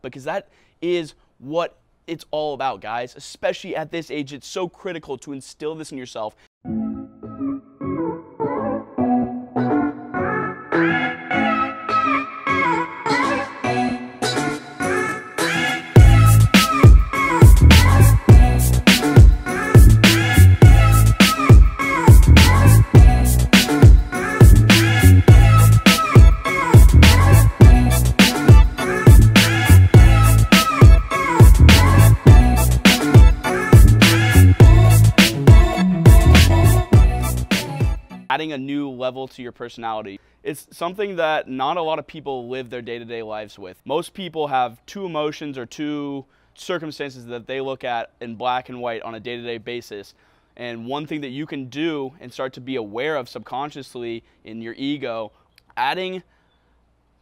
because that is what it's all about, guys. Especially at this age, it's so critical to instill this in yourself. Adding a new level to your personality. It's something that not a lot of people live their day-to-day lives with. Most people have two emotions or two circumstances that they look at in black and white on a day-to-day basis. And one thing that you can do and start to be aware of subconsciously in your ego, adding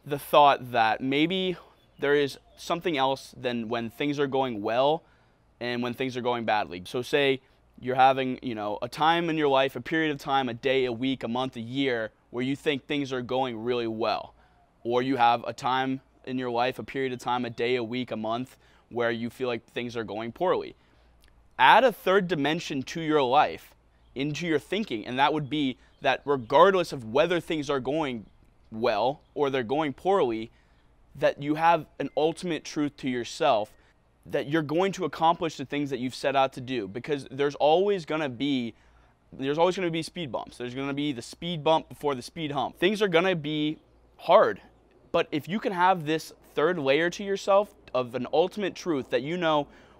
the thought that maybe there is something else than when things are going well and when things are going badly. So say you're having, a time in your life, a period of time, a day, a week, a month, a year, where you think things are going really well. Or you have a time in your life, a period of time, a day, a week, a month, where you feel like things are going poorly. Add a third dimension to your life, into your thinking, and that would be that regardless of whether things are going well or they're going poorly, that you have an ultimate truth to yourself, that you're going to accomplish the things that you've set out to do, because there's always going to be speed bumps. There's going to be the speed bump before the speed hump. Things are going to be hard, but if you can have this third layer to yourself of an ultimate truth that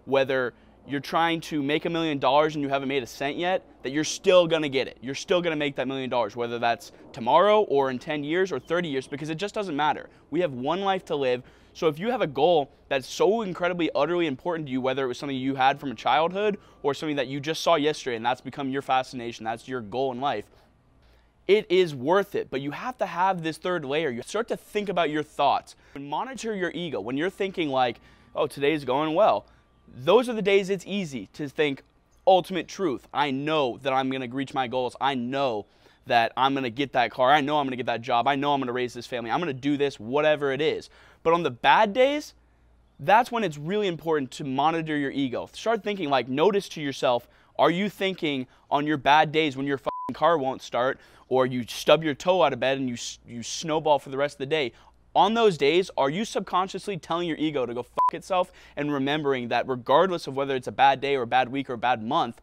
whether you're trying to make $1 million and you haven't made a cent yet, that you're still going to get it. You're still going to make that $1 million, whether that's tomorrow or in 10 years or 30 years, because it just doesn't matter. We have one life to live. So if you have a goal that's so incredibly, utterly important to you, whether it was something you had from a childhood or something that you just saw yesterday and that's become your fascination, that's your goal in life, it is worth it. But you have to have this third layer. You start to think about your thoughts and monitor your ego. When you're thinking like, oh, today's going well, those are the days it's easy to think ultimate truth. I know that I'm going to reach my goals. I know that I'm going to get that car. I know I'm going to get that job. I know I'm going to raise this family. I'm going to do this, whatever it is. But on the bad days, that's when it's really important to monitor your ego. Start thinking, like, notice to yourself, are you thinking on your bad days when your fucking car won't start, or you stub your toe out of bed and you snowball for the rest of the day? On those days, are you subconsciously telling your ego to go fuck itself and remembering that regardless of whether it's a bad day or a bad week or a bad month,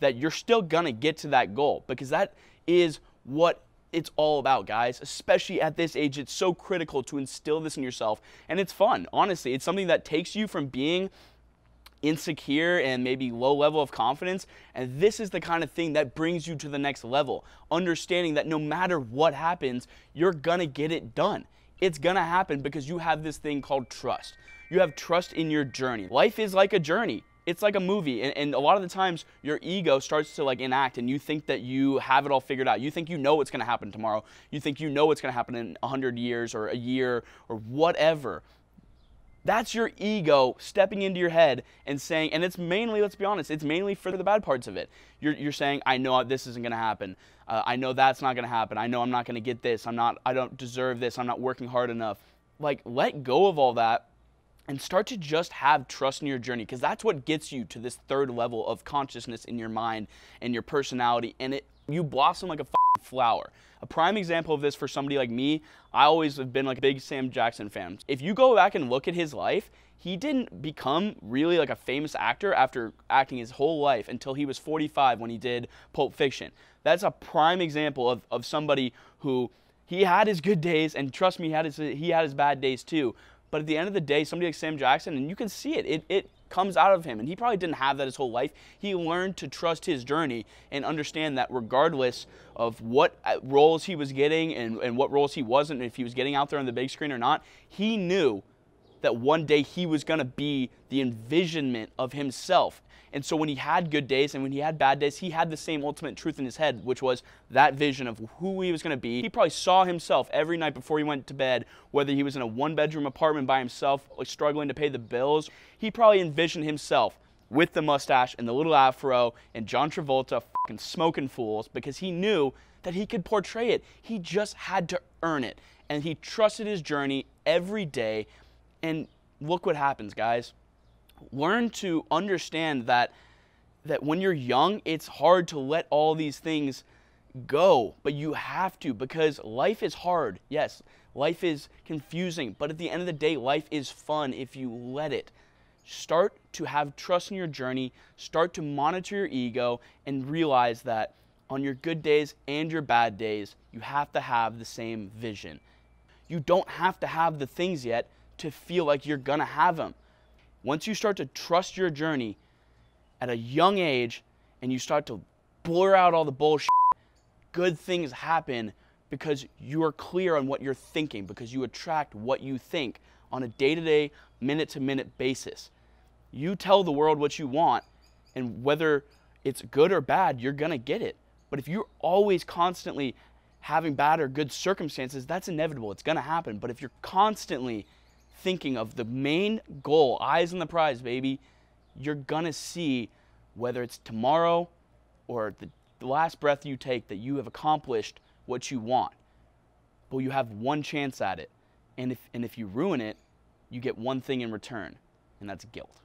that you're still gonna get to that goal? Because that is what it's all about, guys. Especially at this age, it's so critical to instill this in yourself, and it's fun. Honestly, it's something that takes you from being insecure and maybe low level of confidence, and this is the kind of thing that brings you to the next level. Understanding that no matter what happens, you're gonna get it done. It's gonna happen because you have this thing called trust. You have trust in your journey. Life is like a journey. It's like a movie, and a lot of the times your ego starts to like enact, and you think that you have it all figured out. You think you know what's going to happen tomorrow. You think you know what's going to happen in 100 years or a year or whatever. That's your ego stepping into your head and saying, and it's mainly, let's be honest, it's mainly for the bad parts of it. You're saying, I know this isn't going to happen. I know that's not going to happen. I know I'm not going to get this. I don't deserve this. I'm not working hard enough. Like, let go of all that and start to just have trust in your journey, because that's what gets you to this third level of consciousness in your mind and your personality, and you blossom like a flower. A prime example of this for somebody like me, I always have been like a big Sam Jackson fan. If you go back and look at his life, he didn't become really like a famous actor after acting his whole life until he was 45 when he did Pulp Fiction. That's a prime example of somebody who, he had his good days, and trust me, he had his bad days too. But at the end of the day, somebody like Sam Jackson, and you can see it, it comes out of him. And he probably didn't have that his whole life. He learned to trust his journey and understand that regardless of what roles he was getting and what roles he wasn't, and if he was getting out there on the big screen or not, he knew that one day he was going to be the envisionment of himself. And so when he had good days and when he had bad days, he had the same ultimate truth in his head, which was that vision of who he was going to be. He probably saw himself every night before he went to bed, whether he was in a one-bedroom apartment by himself, like struggling to pay the bills. He probably envisioned himself with the mustache and the little afro and John Travolta fucking smoking fools, because he knew that he could portray it. He just had to earn it. And he trusted his journey every day. And look what happens, guys. Learn to understand that when you're young, it's hard to let all these things go, but you have to, because life is hard. Yes, life is confusing, but at the end of the day, life is fun if you let it. Start to have trust in your journey, start to monitor your ego, and realize that on your good days and your bad days, you have to have the same vision. You don't have to have the things yet to feel like you're gonna have them. Once you start to trust your journey at a young age and you start to blur out all the bullshit, good things happen because you are clear on what you're thinking, because you attract what you think on a day-to-day, minute-to-minute basis. You tell the world what you want, and whether it's good or bad, you're gonna get it. But if you're always constantly having bad or good circumstances, that's inevitable. It's gonna happen. But if you're constantly thinking of the main goal, eyes on the prize, baby, you're gonna see, whether it's tomorrow or the last breath you take, that you have accomplished what you want. But you have one chance at it. And if you ruin it, you get one thing in return, and that's guilt.